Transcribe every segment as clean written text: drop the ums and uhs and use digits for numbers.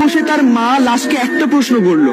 বসে তার মা লাশকে একটা প্রশ্ন করলো।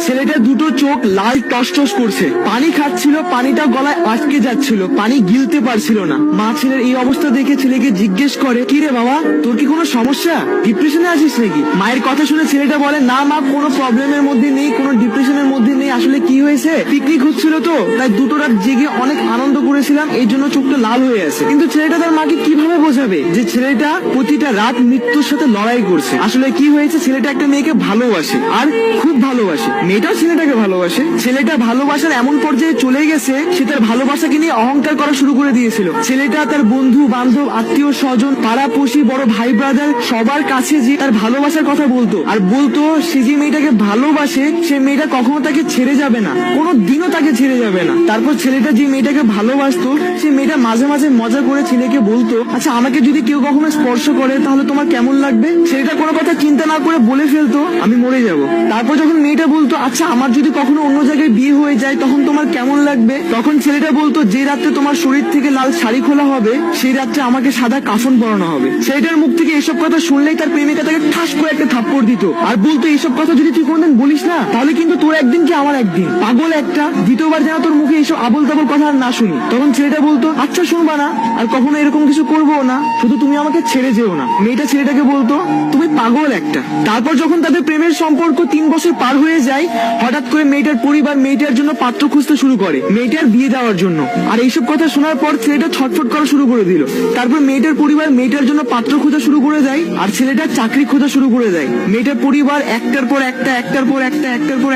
ছেলেটা দুটো চোখ লাল টস করছে, পানি খাচ্ছিল, পানিটা গলায় আটকে যাচ্ছিল, পানি গিলতে পারছিল না। মা ছেলের এই অবস্থা দেখে ছেলেকে জিজ্ঞেস করে, কি রে বাবা, তোর কি কোনো সমস্যা, ডিপ্রেশনে আছিস নাকি? মায়ের কথা শুনে ছেলেটা বলে, না মা, কোনো প্রবলেমের মধ্যে নেই, কোনো ডিপ্রেশনের মধ্যে নেই। আসলে কি হয়েছে, পিকনিক হচ্ছিল তো, তাই দুটো রাত জেগে অনেক আনন্দ করেছিলাম, এই জন্য চোখটা লাল হয়ে আছে। কিন্তু ছেলেটা তার মাকে কিভাবে বোঝাবে যে ছেলেটা প্রতিটা রাত মৃত্যুর সাথে লড়াই করছে? আসলে কি হয়েছে, ছেলেটা একটা মেয়েকে ভালোবাসে, আর খুব ভালোবাসে। মেয়েটাও ছেলেটাকে ভালোবাসে। ছেলেটা ভালোবাসার এমন পর্যায়ে চলে গেছে, সে তার ভালোবাসাকে নিয়ে অহংকার করা শুরু করে দিয়েছিল। ছেলেটা তার বন্ধু বান্ধব, আত্মীয় স্বজন, পাড়াপড়শি, বড় ভাই ব্রাদার সবার কাছে যে তার ভালোবাসার কথা বলতো, আর বলতো সে যে মেয়েটাকে ভালোবাসে সে মেয়েটা কখনো তাকে ছেড়ে যাবে না, কোনো দিনও তাকে ছেড়ে যাবে না। তারপর ছেলেটা যে মেয়েটাকে ভালোবাসতো, সে মেয়েটা মাঝে মাঝে মজা করে ছেলেকে বলতো, আচ্ছা আমাকে যদি কেউ কখনো স্পর্শ করে তাহলে তোমার কেমন লাগবে? ছেলেটা কোনো কথা চিন্তা না করে বলে ফেলতো, আমি মরে যাব। তারপর যখন মেয়েটা বলতো, আচ্ছা আমার যদি কখনো অন্য জায়গায় বিয়ে হয়ে যায় তখন তোমার কেমন লাগবে? তখন ছেলেটা বলতো, যে রাত্রে তোমার শরীর থেকে লাল শাড়ি খোলা হবে সেই রাত্রে আমাকে সাদা কাফন পরানো হবে। ছেলেটার মুখ থেকে এসব কথা শুনলেই তার প্রেমিকা তাকে ঠাস করে একটা থাপ্পড় দিত, আর বলতো, এইসব কথা যদি তুই কোনদিন বলিস না তাহলে কিন্তু তোর একদিন কি আমার একদিন, পাগল একটা, দ্বিতীয়বার যেন তোর মুখে এইসব আবল তাবল কথা আর না শুনি। তখন ছেলেটা বলতো, আচ্ছা শুনবা না, আর কখনো এরকম কিছু করবো না, শুধু তুমি আমাকে ছেড়ে যেও না। মেয়েটা ছেলেটাকে বলতো, তুমি পাগল একটা। তারপর যখন তাদের প্রেমের সম্পর্ক 3 বছর পার হয়ে যায়, হঠাৎ করে মেয়েটার পরিবার মেয়েটার জন্য পাত্র খুঁজতে শুরু করে, মেয়েটার বিয়ে দেওয়ার জন্য। আর এইসব কথা শোনার পর ছেলেটা ছটফট করা শুরু করে দিল। তারপর মেয়েটার পরিবার মেয়েটার জন্য পাত্র খোঁজা শুরু করে দেয়, আর ছেলেটার চাকরি খোঁজা শুরু করে দেয়। মেয়েটার পরিবার একটার পর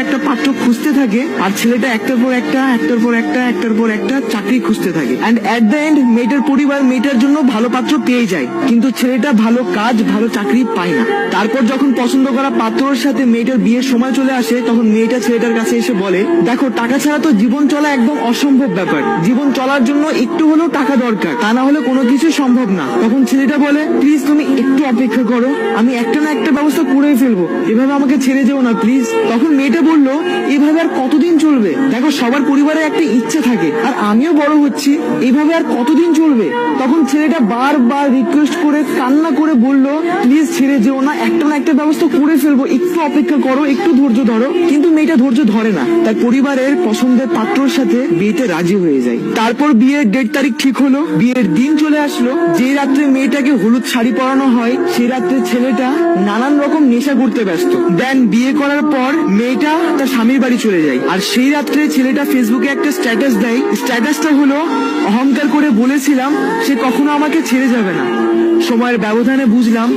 একটা পাত্র খুঁজতে থাকে, আর ছেলেটা একটার পর একটা চাকরি খুঁজতে থাকে। এন্ড এট দ্য এন্ড মেয়েটার পরিবার মেয়েটার জন্য ভালো পাত্র পেয়ে যায়, কিন্তু ছেলেটা ভালো কাজ, ভালো চাকরি পায় না। তারপর যখন পছন্দ করা পাত্রর সাথে মেয়েটার বিয়ের সময় চলে আসে, তখন মেয়েটা ছেলেটার কাছে এসে বলে, দেখো টাকা ছাড়া তো জীবন চলা একদম অসম্ভব ব্যাপার, জীবন চলার জন্য একটু হলেও টাকা দরকার, তা না হলে কোনো কিছু সম্ভব না। তখন ছেলেটা বলে, প্লিজ তুমি একটু অপেক্ষা করো, আমি একটা না একটা ব্যবস্থা করেই ফেলবো, এভাবে আমাকে ছেড়ে যেও না প্লিজ। তখন মেয়েটা বললো, এভাবে আর কতদিন চলবে? দেখো সবার পরিবারে একটা ইচ্ছে থাকে, আর আমিও বড় হচ্ছি, এইভাবে আর কতদিন চলবে? তখন ছেলেটা বারবার রিকোয়েস্ট করে কান্না করে বলল, প্লিজ ছেড়ে যেও না, একটা না একটা ব্যবস্থা করে ফেলবো, একটু অপেক্ষা করো, একটু ধৈর্য ধরো। কিন্তু মেয়েটা ধৈর্য ধরে না, তার পরিবারের পছন্দের পাত্রর সাথে বিয়েতে রাজি হয়ে যায়। তারপর বিয়ের ডেট তারিখ ঠিক হলো, বিয়ের দিন চলে আসলো। যে রাত্রে মেয়েটাকে হলুদ শাড়ি পরানো হয়, সেই রাত্রে ছেলেটা নানান রকম নেশা করতে ব্যস্ত। দেন বিয়ে করার পর মেয়েটা তার স্বামীর বাড়ি চলে যায়, আর সেই রাত্রে ছেলেটা ফেসবুকে একটা স্ট্যাটাস দেয়। স্ট্যাটাসটা হলো, অহংকার করে বলেছিলাম সে কখনো আমাকে ছেড়ে যাবে না, সময়ের ব্যবধানে বুঝলাম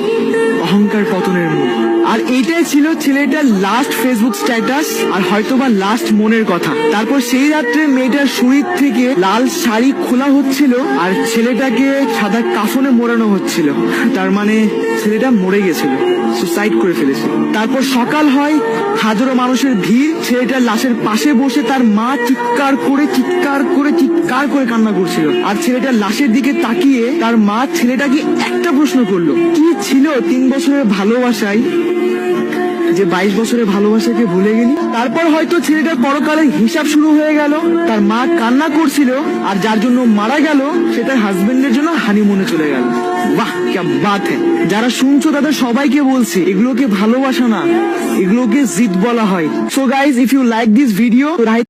অহংকার পতনের মূল। আর এইটাই ছিল ছেলেটার লাস্ট ফেসবুক স্ট্যাটাস, আর হয়তোবা লাস্ট মনের কথা। তারপর সেই রাত্রে মেয়েটার শরীর থেকে লাল শাড়ি খোলা হচ্ছিল, আর ছেলেটাকে সাদা কাফনে মোড়ানো হচ্ছিল। তার মানে ছেলেটা মরে গেছিল, সুসাইড করে ফেলেছিল। তারপর সকাল হয়, হাজারো মানুষের ভিড়। ছেলেটার লাশের পাশে বসে তার মা চিৎকার করে কান্না করছিল। আর ছেলেটার লাশের দিকে তাকিয়ে তার মা ছেলেটাকে একটা প্রশ্ন করলো, কি ছিল 3 বছরের ভালোবাসায় যে 22 বছরের ভালোবাসাকে ভুলে গেলি? তারপর হয়তো ছেলেটার পরকালের হিসাব শুরু হয়ে গেল। তার মা কান্না করছিল, আর যার জন্য মারা গেল সে তার হাজবেন্ডের জন্য হানিমুনে চলে গেল। বাহ, क्या बात है। যারা শুনছো তাদের সবাইকে বলছি, এগুলোকে ভালোবাসা না, এগুলোকে জিদ বলা হয়। So guys, if you like this video,